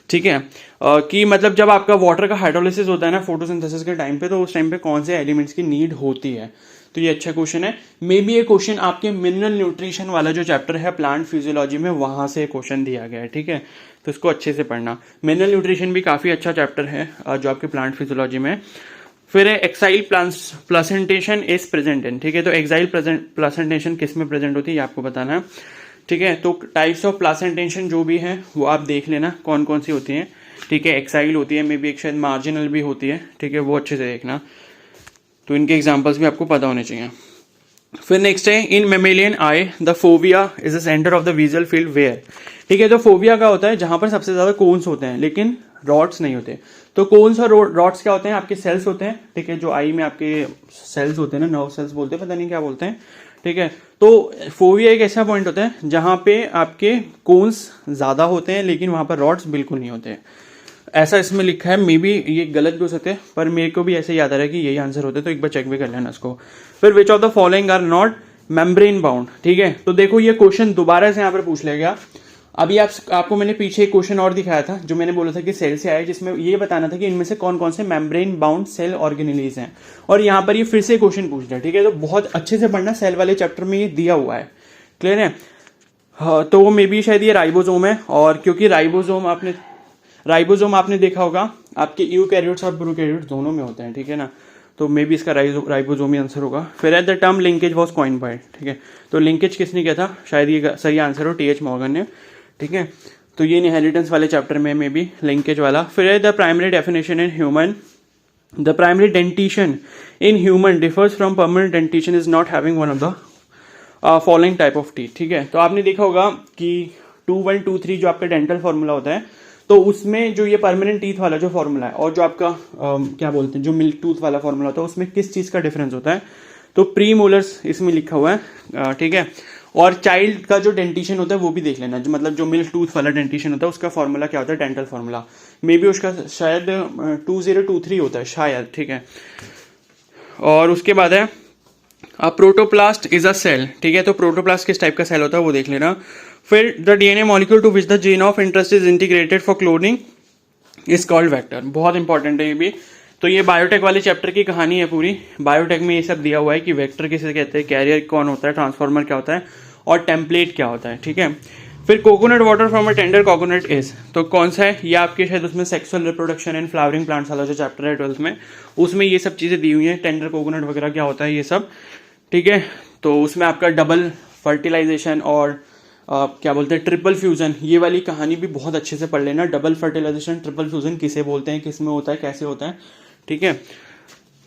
ठीक है। कि मतलब जब आपका वाटर का हाइड्रोलिसिस होता है ना फोटोसिंथेसिस के टाइम पे, तो उस टाइम पे कौन से एलिमेंट्स की नीड होती है, तो ये अच्छा क्वेश्चन है। मे बी ये क्वेश्चन आपके मिनरल न्यूट्रिशन वाला जो चैप्टर है प्लांट फिजियोलॉजी में, वहां से क्वेश्चन दिया गया है, ठीक है। तो इसको अच्छे से पढ़ना। मिनरल न्यूट्रिशन भी काफी अच्छा चैप्टर है जो आपके प्लांट फिजियोलॉजी में। फिर axile placentation is present in, ठीक है। तो एक्साइल प्लासेंटेशन किस में प्रेजेंट होती है ये आपको बताना है, ठीक है। तो टाइप्स ऑफ प्लासेंटेशन जो भी है वो आप देख लेना कौन कौन सी होती हैं, ठीक है। एक्साइल होती है, मे बी एक शायद मार्जिनल भी होती है, ठीक है, वो अच्छे से देखना। तो इनके एग्जांपल्स भी आपको पता होने चाहिए। फिर नेक्स्ट है in mammalian eye the fovea is the centre of the visual field where, ठीक है। तो फोविया का होता है जहां पर सबसे ज्यादा कोन्स होते हैं लेकिन रॉड्स नहीं होते। तो कोन्स और रॉड्स क्या होते हैं, आपके सेल्स होते हैं, ठीक है। जो आई में आपके सेल्स होते हैं ना, नर्व सेल्स बोलते हैं, पता नहीं क्या बोलते हैं, ठीक है। तो फोविया एक ऐसा पॉइंट होता है जहां पे आपके कोन्स ज्यादा होते हैं लेकिन वहां पर रॉड्स बिल्कुल नहीं होते हैं, ऐसा इसमें लिखा है। मे बी ये गलत भी हो सकते हैं, पर मेरे को भी ऐसे याद आ रहा है कि यही आंसर होता है, तो एक बार चेक भी कर लेना इसको। फिर which of the following are not membrane bound, ठीक है। तो देखो ये क्वेश्चन दोबारा से यहाँ पर पूछ लिया गया। अभी आपको मैंने पीछे एक क्वेश्चन और दिखाया था जो मैंने बोला था कि सेल से आया, जिसमें ये बताना था कि इनमें से कौन कौन से मेम्ब्रेन बाउंड सेल ऑर्गेनेलीज हैं, और यहाँ पर ये फिर से क्वेश्चन पूछ रहा है, ठीक है। तो बहुत अच्छे से पढ़ना, सेल वाले चैप्टर में ये दिया हुआ है, क्लियर है। हाँ, तो वो मे बी शायद ये राइबोसोम है, और क्योंकि राइबोसोम आपने देखा होगा आपके यूकैरियोट्स और प्रोकैरियोट्स दोनों में होते हैं, ठीक है ना। तो मे बी इसका राइबोसोम ही आंसर होगा। फिर at the term linkage was coined bye, ठीक है। तो लिंकेज किसने किया था, शायद ये सही आंसर हो टीएच मॉर्गन ने, ठीक है। तो ये इनहेरिटेंस वाले चैप्टर में मे बी लिंकेज वाला। फिर the primary definition in human, the primary dentition in human differs from permanent dentition is not having one of the following type of teeth, ठीक है। तो आपने देखा होगा कि 2-1, 2-3 जो आपका डेंटल फॉर्मूला होता है, तो उसमें जो ये परमानेंट टीथ वाला जो फॉर्मूला है और जो आपका क्या बोलते हैं जो मिल्क टूथ वाला फॉर्मूला होता है, उसमें किस चीज का डिफरेंस होता है, तो प्री मोलर्स इसमें लिखा हुआ है, ठीक है। और चाइल्ड का जो डेंटिशन होता है वो भी देख लेना, जो मतलब जो मिल्क टूथ वाला डेंटिशन होता है उसका फॉर्मूला क्या होता है, डेंटल फॉर्मूला, मे बी उसका शायद 2023 होता है शायद, ठीक है। और उसके बाद है प्रोटोप्लास्ट इज अ सेल, ठीक है। तो प्रोटोप्लास्ट किस टाइप का सेल होता है वो देख लेना। फिर the DNA molecule to which the gene of interest is integrated for cloning is called vector, बहुत इंपॉर्टेंट है ये भी। तो ये बायोटेक वाले चैप्टर की कहानी है पूरी। बायोटेक में ये सब दिया हुआ है कि वेक्टर किसे कहते हैं, कैरियर कौन होता है, ट्रांसफॉर्मर क्या होता है और टेम्पलेट क्या होता है, ठीक है। फिर coconut water from a tender coconut is, तो कौन सा है ये आपके शायद उसमें sexual reproduction and flowering plants वाला जो चैप्टर है 12th में, उसमें ये सब चीजें दी हुई हैं, टेंडर कोकोनट वगैरह क्या होता है ये सब, ठीक है। तो उसमें आपका डबल फर्टिलाइजेशन और क्या बोलते हैं ट्रिपल फ्यूजन, ये वाली कहानी भी बहुत अच्छे से पढ़ लेना। डबल फर्टिलाइजेशन ट्रिपल फ्यूजन किसे बोलते हैं, किस में होता है, कैसे होता है, ठीक है।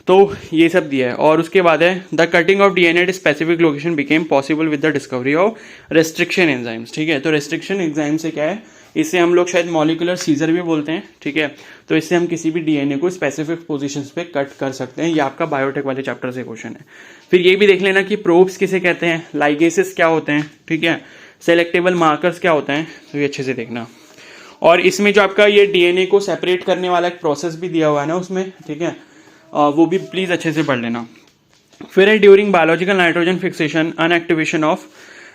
तो ये सब दिया है। और उसके बाद है the cutting of DNA at specific location became possible with the discovery of restriction enzymes, ठीक है। तो रेस्ट्रिक्शन एंजाइम से क्या है, इससे हम लोग शायद मॉलिकुलर सीजर भी बोलते हैं, ठीक है। तो इससे हम किसी भी डीएनए को स्पेसिफिक पोजीशंस पे कट कर सकते हैं। ये आपका बायोटेक वाले चैप्टर से क्वेश्चन है। फिर ये भी देख लेना कि प्रोब्स किसे कहते हैं, लाइगेसेस क्या होते हैं, ठीक है, सेलेक्टेबल मार्कर्स क्या होते हैं, तो ये अच्छे से देखना। और इसमें जो आपका ये डीएनए को सेपरेट करने वाला एक प्रोसेस भी दिया हुआ है ना उसमें, ठीक है, वो भी प्लीज अच्छे से पढ़ लेना। फिर है during biological nitrogen fixation inactivation of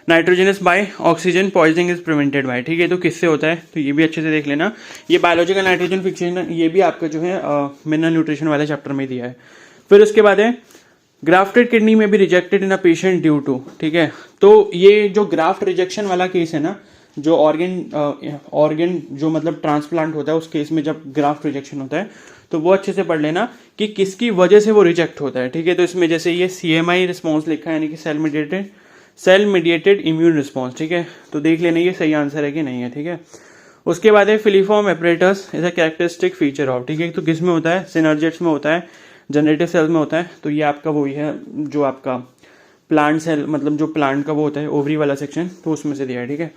nitrogenase by oxygen poisoning is prevented by, ठीक है। तो किससे होता है, तो ये भी अच्छे से देख लेना। ये बायोलॉजिकल नाइट्रोजन फिक्सेशन ये भी आपका जो है मिनरल न्यूट्रिशन वाले चैप्टर में दिया है। फिर उसके बाद है ग्राफ्टेड किडनी में भी rejected in a patient due to, ठीक है। तो ये जो ग्राफ्ट रिजेक्शन वाला केस है ना, जो ऑर्गन जो मतलब ट्रांसप्लांट होता है, उस केस में जब ग्राफ्ट रिजेक्शन होता है तो वो अच्छे से पढ़ लेना कि किसकी वजह से वो रिजेक्ट होता है, ठीक है। तो इसमें जैसे ये CMI रिस्पॉन्स लिखा है, यानी कि सेल मीडिएटेड इम्यून रिस्पॉन्स, ठीक है। तो देख लेना ये सही आंसर है कि नहीं है, ठीक है। उसके बाद है filiform apparatus is a characteristic feature of, ठीक है। तो किस में होता है, सिनर्जेट्स में होता है, जनरेटिव सेल में होता है। तो ये आपका वही है जो आपका प्लांट सेल, मतलब जो प्लांट का वो होता है ओवरी वाला सेक्शन, तो उसमें से दिया है, ठीक है।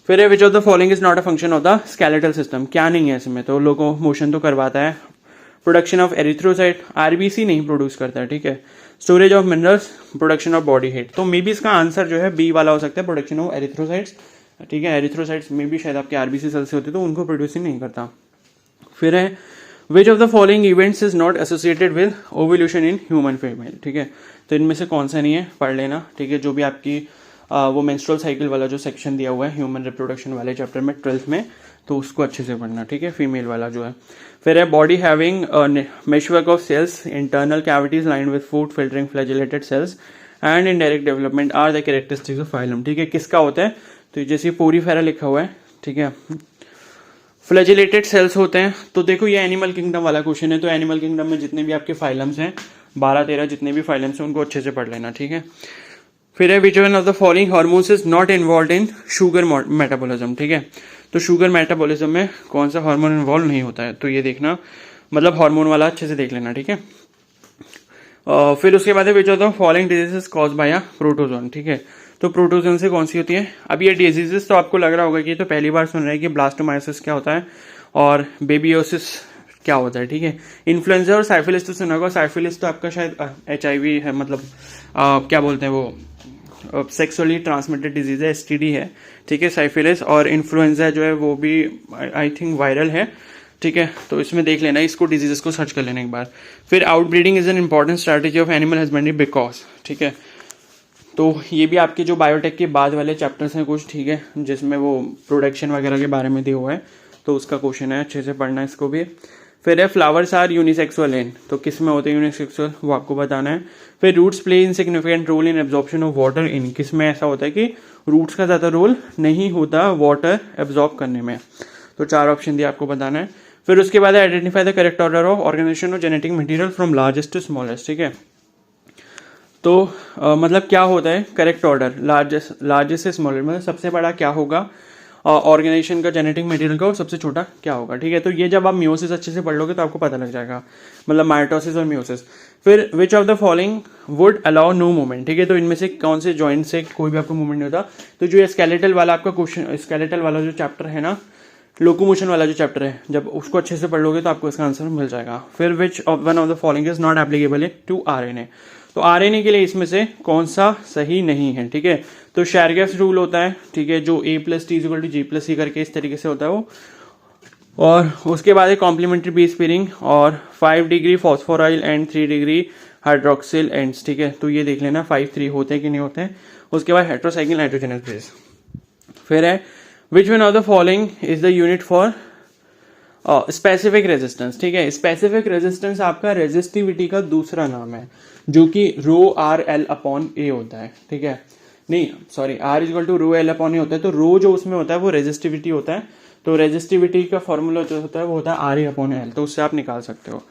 फिर है which of the following is not a function of the skeletal system, क्या नहीं है इसमें, तो लोगों मोशन तो करवाता है। प्रोडक्शन ऑफ एरिथ्रोसाइट, RBC नहीं प्रोड्यूस करता है, ठीक है। Storage of minerals, production of body heat. तो मे बी इसका आंसर जो है बी वाला हो सकता है, प्रोडक्शन ऑफ एरिथ्रोसाइट्स, ठीक है। एरिथ्रोसाइट्स में भी शायद आपके RBC सेल से होते तो उनको प्रोड्यूस ही नहीं करता। फिर है which of the following events is not associated with ovulation in human female, ठीक है। तो इनमें से कौन सा नहीं है, पढ़ लेना, ठीक है। जो भी आपकी वो मेंस्ट्रुअल साइकिल वाला जो सेक्शन दिया हुआ है ह्यूमन रिप्रोडक्शन वाले चैप्टर में 12th में, तो उसको अच्छे से पढ़ना, ठीक है, फीमेल वाला जो है। फिर है body having meshwork of cells, internal cavities lined with food filtering flagellated cells and indirect development are the characteristics of phylum, ठीक है। किसका होता है, तो जैसे पोरीफेरा लिखा हुआ है, ठीक है, फ्लैजिलेटेड सेल्स होते हैं। तो देखो ये एनिमल किंगडम वाला क्वेश्चन है, तो एनिमल किंगडम में जितने भी आपके फाइलम्स हैं 12-13 जितने भी फाइलम्स हैं उनको अच्छे से पढ़ लेना, ठीक है। फिर है विच one of the following hormones is not involve in sugar metabolism, ठीक है। तो शुगर मेटाबॉलिज्म में कौन सा हार्मोन इन्वॉल्व नहीं होता है, तो ये देखना, मतलब हार्मोन वाला अच्छे से देख लेना, ठीक है। फिर उसके बाद है which of the following diseases cause by a protozoan, ठीक है। तो प्रोटोजोन से कौन सी होती है, अब ये डिजीजेस तो आपको लग रहा होगा कि ये तो पहली बार सुन रहे हैं कि ब्लास्टोमाइसिस क्या होता है और बेबियोसिस क्या होता है, ठीक है। इन्फ्लुएंजा और साइफिलिस तो सुना होगा, साइफिलिस तो आपका शायद HIV है, मतलब क्या बोलते हैं वो, सेक्सुअली ट्रांसमिटेड डिजीज है, STD है, ठीक है, साइफिलिस। और इन्फ्लुएंजा जो है वो भी आई थिंक वायरल है, ठीक है। तो इसमें देख लेना, इसको डिजीजेस को सर्च कर लेना एक बार। फिर outbreeding is an important strategy of animal husbandry because, ठीक है। तो ये भी आपके जो बायोटेक के बाद वाले चैप्टर्स हैं कुछ, ठीक है, जिसमें वो प्रोडक्शन वगैरह के बारे में दिया हुआ है, तो उसका क्वेश्चन है, अच्छे से पढ़ना इसको भी। फिर है फ्लावर्स आर यूनिसेक्सुअल इन, तो किस में होते हैं यूनिसेक्सुअल, वो आपको बताना है। फिर roots play in significant role in absorption of water in, किस में ऐसा होता है कि रूट्स का ज़्यादा रोल नहीं होता वाटर एब्जॉर्ब करने में, तो 4 ऑप्शन दिए आपको बताना है। फिर उसके बाद identify the correct order of organization of genetic material from largest to smallest, ठीक है। तो मतलब क्या होता है करेक्ट ऑर्डर, लार्जेस्ट से स्मॉलेस्ट, मतलब सबसे बड़ा क्या होगा ऑर्गेनाइजेशन का जेनेटिक मटेरियल का, और सबसे छोटा क्या होगा, ठीक है। तो ये जब आप मियोसिस अच्छे से पढ़ लोगे तो आपको पता लग जाएगा, मतलब माइटोसिस और मियोसिस। फिर which of the following would allow no movement, ठीक है। तो इनमें से कौन से जॉइंट से कोई भी आपको मूवमेंट नहीं होता, तो जो ये स्केलेटल वाला आपका क्वेश्चन, स्केलेटल वाला जो चैप्टर है ना, लोकोमोशन वाला जो चैप्टर है, जब उसको अच्छे से पढ़ लोगे तो आपको इसका आंसर मिल जाएगा। फिर which one of the following is not applicable to RNA, तो RNA के लिए इसमें से कौन सा सही नहीं है, ठीक है। तो शेरगेफ्स रूल होता है, ठीक है, जो A+T=G+C करके इस तरीके से होता है वो। और उसके बाद है कॉम्प्लीमेंट्री बेस पेयरिंग और 5 degree phosphoryl and 3 degree hydroxyl ends, ठीक है। तो ये देख लेना 5-3 होते हैं कि नहीं होते हैं। उसके बाद हेट्रोसाइक्लिक नाइट्रोजनस बेस। फिर है विच one of the following is the unit for specific resistance, ठीक है। स्पेसिफिक रेजिस्टेंस आपका रेजिस्टिविटी का दूसरा नाम है, जो कि ρRL/A होता है, ठीक है। नहीं सॉरी, R=ρL/A होता है, तो रो जो उसमें होता है वो रेजिस्टिविटी होता है, तो रेजिस्टिविटी का फॉर्मूला जो होता है वो होता है RA/L, तो उससे आप निकाल सकते हो।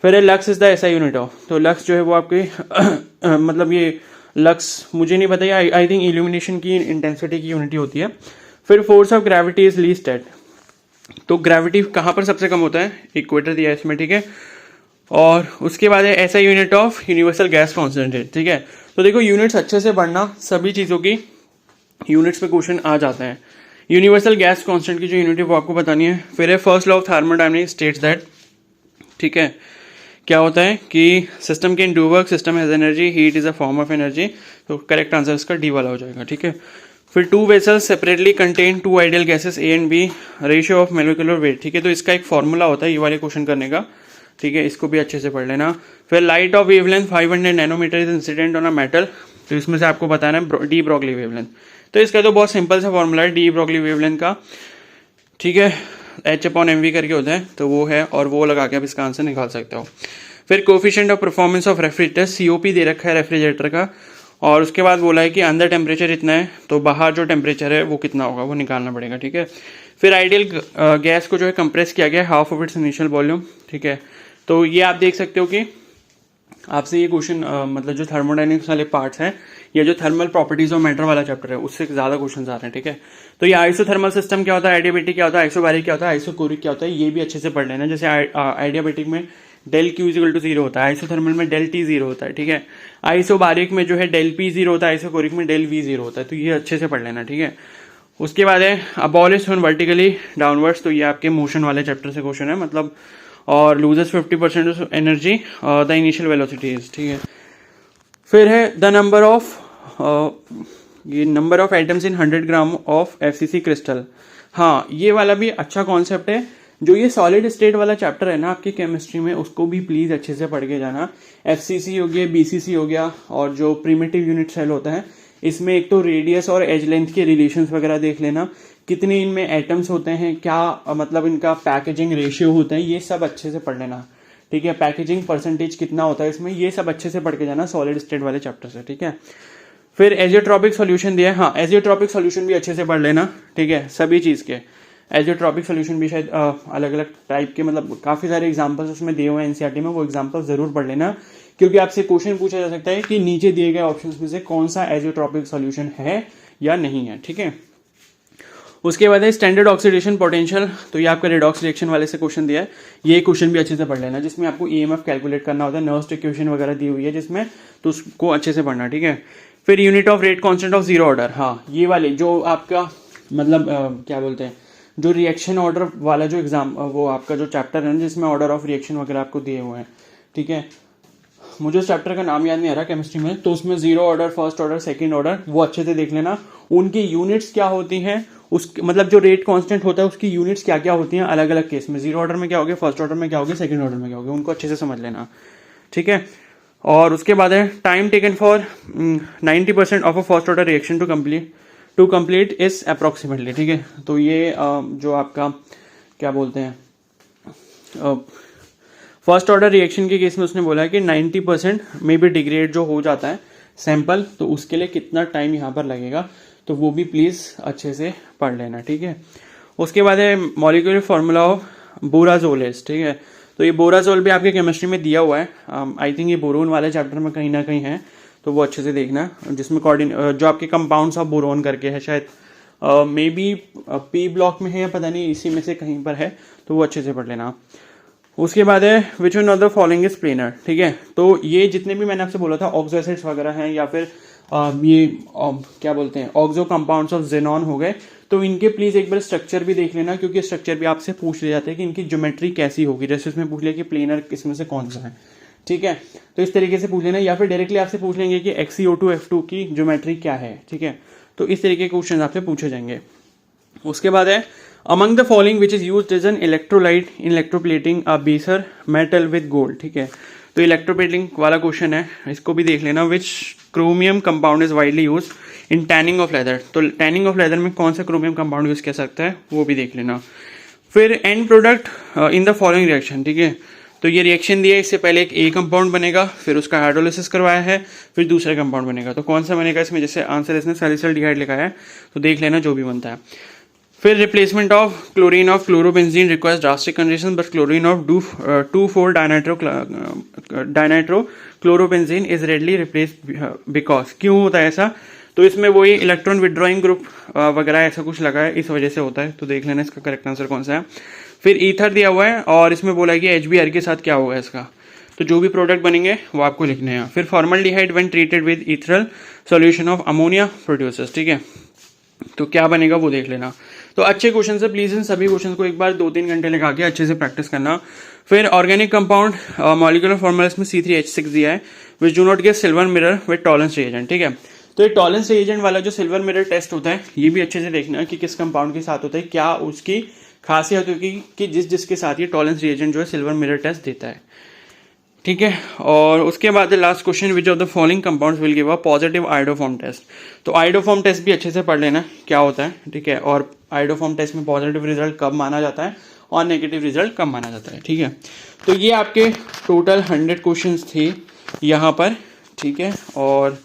फिर lux is the SI unit of, तो लक्स जो है वो आपके मतलब ये लक्स मुझे नहीं पता, आई थिंक इल्यूमिनेशन की इंटेंसिटी की यूनिटी होती है। फिर force of gravity is least at, तो ग्रेविटी कहाँ पर सबसे कम होता है, इक्वेटर दिया है इसमें, ठीक है। और उसके बाद है SI unit of universal gas concentrate, ठीक है। तो देखो यूनिट्स अच्छे से पढ़ना, सभी चीज़ों की यूनिट्स पे क्वेश्चन आ जाते हैं। यूनिवर्सल गैस कांस्टेंट की जो यूनिट है वो आपको बतानी है। फिर है first law of thermodynamics states that, ठीक है, क्या होता है कि system can do work, system has energy, heat is a form of energy, तो करेक्ट आंसर इसका डी वाला हो जाएगा, ठीक है। फिर 2 vessels separately contain 2 ideal gases A and B, ratio of molecular weight, ठीक है। तो इसका एक फॉर्मूला होता है ये वाले क्वेश्चन करने का, ठीक है, इसको भी अच्छे से पढ़ लेना। फिर light of wavelength 500 nanometre is incident on a metal, तो इसमें से आपको बताना है डी ब्रॉगली वेवलेंथ। तो इसका तो बहुत सिंपल सा फॉर्मूला है डी ब्रॉगली वेवलेंथ का, ठीक है, H/mv करके होता है, तो वो है, और वो लगा के आप इसका आंसर निकाल सकते हो। फिर coefficient of performance of refrigerator, COP दे रखा है रेफ्रिजरेटर का, और उसके बाद बोला है कि अंदर टेम्परेचर इतना है तो बाहर जो टेम्परेचर है वो कितना होगा वो निकालना पड़ेगा, ठीक है। फिर आइडियल गैस को जो है कंप्रेस किया गया, half of its initial volume, ठीक है। तो ये आप देख सकते हो कि आपसे ये क्वेश्चन मतलब जो थर्मोडाइनमिक्स वाले पार्ट्स हैं या जो थर्मल प्रॉपर्टीज ऑफ मैटर वाला चैप्टर है उससे ज्यादा क्वेश्चन आ रहे हैं, ठीक है। तो ये आइसोथर्मल सिस्टम क्या होता है, आइडियाबैटिक क्या होता है, आइसोबैरिक क्या होता है, आइसोकोरिक क्या होता है, ये भी अच्छे से पढ़ लेना। जैसे आइडियाबैटिक में डेल Q इक्वल टू 0 होता है, आइसोथर्मल में डेल T 0 होता है, ठीक है। आइसोबारिक में जो है डेल P 0 होता है, आइसोकोरिक में डेल V 0 होता है। तो ये अच्छे से पढ़ लेना, ठीक है। उसके बाद है अबॉलिश व्हेन वर्टिकली डाउनवर्ड्स, तो ये आपके मोशन वाले चैप्टर से क्वेश्चन है, मतलब और loses 50% energy the initial velocity is, ठीक है। फिर है the number of atoms in 100 gram of FCC crystal. हाँ, ये वाला भी अच्छा कॉन्सेप्ट है। जो ये सॉलिड स्टेट वाला चैप्टर है ना आपकी केमिस्ट्री में, उसको भी प्लीज अच्छे से पढ़ के जाना। FCC हो गया, BCC हो गया, और जो प्रिमिटिव यूनिट सेल होता है इसमें एक तो रेडियस और एज लेंथ के रिलेशंस वगैरह देख लेना, कितने इनमें एटम्स होते हैं, क्या मतलब इनका पैकेजिंग रेशियो होता है, ये सब अच्छे से पढ़ लेना, ठीक है। पैकेजिंग परसेंटेज कितना होता है इसमें, ये सब अच्छे से पढ़ के जाना सॉलिड स्टेट वाले चैप्टर से, ठीक है। फिर एजियोट्रॉपिक सॉल्यूशन दिया है, हाँ एजियोट्रॉपिक सॉल्यूशन भी अच्छे से पढ़ लेना, ठीक है। सभी चीज के एजियोट्रॉपिक सॉल्यूशन भी शायद अलग अलग टाइप के, मतलब काफी सारे एग्जांपल्स उसमें दिए हुए हैं NCERT में, वो एग्जांपल जरूर पढ़ लेना, क्योंकि आपसे क्वेश्चन पूछा जा सकता है कि नीचे दिए गए ऑप्शंस में से कौन सा एजियोट्रॉपिक सॉल्यूशन है या नहीं है, ठीक है। उसके बाद है स्टैंडर्ड ऑक्सीडेशन पोटेंशियल, तो ये आपका रेडॉक्स रिएक्शन वाले से क्वेश्चन दिया है, ये क्वेश्चन भी अच्छे से पढ़ लेना, जिसमें आपको EMF कैलकुलेट करना होता है, नर्व्स इक्वेशन वगैरह दी हुई है जिसमें, तो उसको अच्छे से पढ़ना, ठीक है। फिर unit of rate constant of zero order, हाँ ये वाले जो आपका मतलब क्या बोलते हैं, जो रिएक्शन ऑर्डर वाला जो एग्जाम वो आपका जो चैप्टर है ना जिसमें ऑर्डर ऑफ रिएक्शन वगैरह आपको दिए हुए हैं, ठीक है। मुझे उस चैप्टर का नाम याद नहीं आ रहा केमिस्ट्री में, तो उसमें zero order, first order, second order, वो अच्छे से देख लेना। उनकी यूनिट्स क्या होती हैं, उस मतलब जो रेट कांस्टेंट होता है उसकी यूनिट्स क्या क्या होती हैं अलग अलग केस में, जीरो ऑर्डर में क्या होगी, फर्स्ट ऑर्डर में क्या होगी, सेकंड ऑर्डर में क्या होगी, उनको अच्छे से समझ लेना, ठीक है। और उसके बाद है time taken for 90% of a first order reaction to complete is approximately, ठीक है। तो ये जो आपका क्या बोलते हैं फर्स्ट ऑर्डर रिएक्शन के केस में उसने बोला है कि 90% में भी डिग्रेड जो हो जाता है सैंपल, तो उसके लिए कितना टाइम यहाँ पर लगेगा, तो वो भी प्लीज अच्छे से पढ़ लेना, ठीक है। उसके बाद है मॉलिक्यूलर फार्मूला ऑफ बोराजोलेस, ठीक है। तो ये बोराजोल भी आपके केमिस्ट्री में दिया हुआ है, आई थिंक ये बोरोन वाले चैप्टर में कहीं ना कहीं है, तो वो अच्छे से देखना, जिसमें जो आपके कंपाउंड्स ऑफ बोरोन करके है, शायद मे बी P ब्लॉक में है या पता नहीं, इसी में से कहीं पर है, तो वो अच्छे से पढ़ लेना। उसके बाद है विच one of the following is planar, ठीक है। तो ये जितने भी मैंने आपसे बोला था ऑक्सो एसिड्स वगैरह हैं या फिर ये क्या बोलते हैं ऑक्सो कंपाउंड्स ऑफ जेनॉन हो गए, तो इनके प्लीज एक बार स्ट्रक्चर भी देख लेना, क्योंकि स्ट्रक्चर भी आपसे पूछ ले जाते हैं कि इनकी ज्योमेट्री कैसी होगी, जैसे उसमें पूछ लिया कि प्लेनर इसमें से कौन सा है, ठीक है। तो इस तरीके से पूछ लेना, या फिर डायरेक्टली आपसे पूछ लेंगे कि XeO2F2 की ज्योमेट्री क्या है, ठीक है। तो इस तरीके के क्वेश्चन आपसे पूछे जाएंगे। उसके बाद है among the following which is used as an electrolyte in electroplating a baser metal with gold, ठीक है। तो इलेक्ट्रोप्लेटिंग वाला क्वेश्चन है, इसको भी देख लेना। Which chromium compound is widely use in tanning of leather, तो टैनिंग ऑफ लेदर में कौन सा क्रोमियम कंपाउंड यूज कर सकता है, वो भी देख लेना। फिर and product in the following reaction, ठीक है। तो ये रिएक्शन दिया है, इससे पहले एक A कंपाउंड बनेगा, फिर उसका हाइड्रोलिसिस करवाया है, फिर दूसरा कंपाउंड बनेगा, तो कौन सा बनेगा इसमें, जैसे आंसर इसने सैलिसिलडिहाइड लिखा है, तो देख लेना जो भी बनता है। फिर replacement of chlorine of chlorobenzene requires drastic condition, but chlorine of 2,4 dinitro chlorobenzene is readily replace because, क्यों होता है ऐसा, तो इसमें वही इलेक्ट्रॉन विड्रॉइंग ग्रुप वगैरह ऐसा कुछ लगा है, इस वजह से होता है, तो देख लेना इसका करेक्ट आंसर कौन सा है। फिर ईथर दिया हुआ है और इसमें बोला है कि HBr के साथ क्या होगा इसका, तो जो भी प्रोडक्ट बनेंगे वो आपको लिखने हैं। फिर formaldehyde when treated with ethereal solution of ammonia producers, ठीक है। तो क्या बनेगा वो देख लेना। तो अच्छे क्वेश्चन है, प्लीज इन सभी क्वेश्चन को एक बार 2-3 घंटे लगा के अच्छे से प्रैक्टिस करना। फिर ऑर्गेनिक कंपाउंड मॉलिक्यूलर फॉर्मूला इसमें C3H6 दिया है, which do not gate silver mirror with tolerance reagent, ठीक है। तो ये टॉलरेंस रिएजेंट वाला जो सिल्वर मिरर टेस्ट होता है, ये भी अच्छे से देखना कि किस कंपाउंड के साथ होता है, क्या उसकी खासियत होगी कि जिसके साथ ये टॉलरेंस रिएजेंट जो है सिल्वर मिरर टेस्ट देता है, ठीक है। और उसके बाद last question, which of the following compounds will give a positive iodoform test, तो आयोडोफॉर्म टेस्ट भी अच्छे से पढ़ लेना क्या होता है, ठीक है। और आयोडोफॉर्म टेस्ट में पॉजिटिव रिजल्ट कब माना जाता है और नेगेटिव रिजल्ट कम माना जाता है। ठीक है, तो ये आपके टोटल 100 क्वेश्चन थे यहाँ पर। ठीक है, और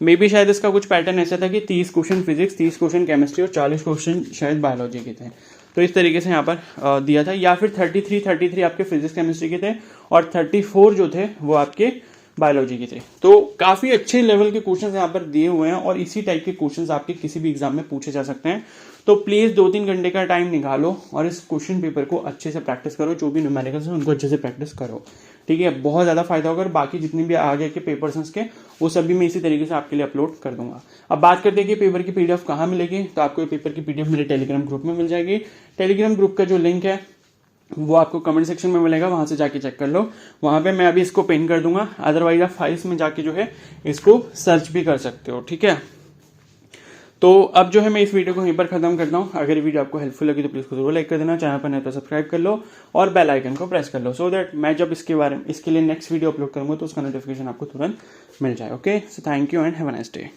मे बी शायद इसका कुछ पैटर्न ऐसा था कि 30 क्वेश्चन फिजिक्स, 30 क्वेश्चन केमिस्ट्री और 40 क्वेश्चन शायद बायोलॉजी के थे। तो इस तरीके से यहाँ पर दिया था, या फिर 33 आपके फिजिक्स केमिस्ट्री के थे और 34 जो थे वो आपके बायोलॉजी के थे। तो काफ़ी अच्छे लेवल के क्वेश्चंस यहाँ पर दिए हुए हैं और इसी टाइप के क्वेश्चंस आपके किसी भी एग्जाम में पूछे जा सकते हैं। तो प्लीज़ 2-3 घंटे का टाइम निकालो और इस क्वेश्चन पेपर को अच्छे से प्रैक्टिस करो। जो भी न्यूमेरिकल्स हैं उनको अच्छे से प्रैक्टिस करो। ठीक है, बहुत ज़्यादा फायदा होगा। और बाकी जितने भी आगे के पेपर्स हैं इसके, वो सभी मैं इसी तरीके से आपके लिए अपलोड कर दूंगा। अब बात करते हैं कि पेपर की पीडीएफ कहाँ मिलेगी। तो आपको ये पेपर की पीडीएफ मेरे टेलीग्राम ग्रुप में मिल जाएगी। टेलीग्राम ग्रुप का जो लिंक है वो आपको कमेंट सेक्शन में मिलेगा, वहां से जाके चेक कर लो। वहां पे मैं अभी इसको पिन कर दूंगा, अदरवाइज आप फाइल्स में जाके जो है इसको सर्च भी कर सकते हो। ठीक है, तो अब जो है मैं इस वीडियो को यहीं पर खत्म करता हूँ। अगर ये वीडियो आपको हेल्पफुल लगी तो प्लीज जरूर लाइक कर देना, चैनल पर नहीं तो सब्सक्राइब कर लो और बेल आइकन को प्रेस कर लो, सो दैट मैं जब इसके लिए नेक्स्ट वीडियो अपलोड करूंगा तो उसका नोटिफिकेशन आपको तुरंत मिल जाए। Okay, so thank you and have a nice day.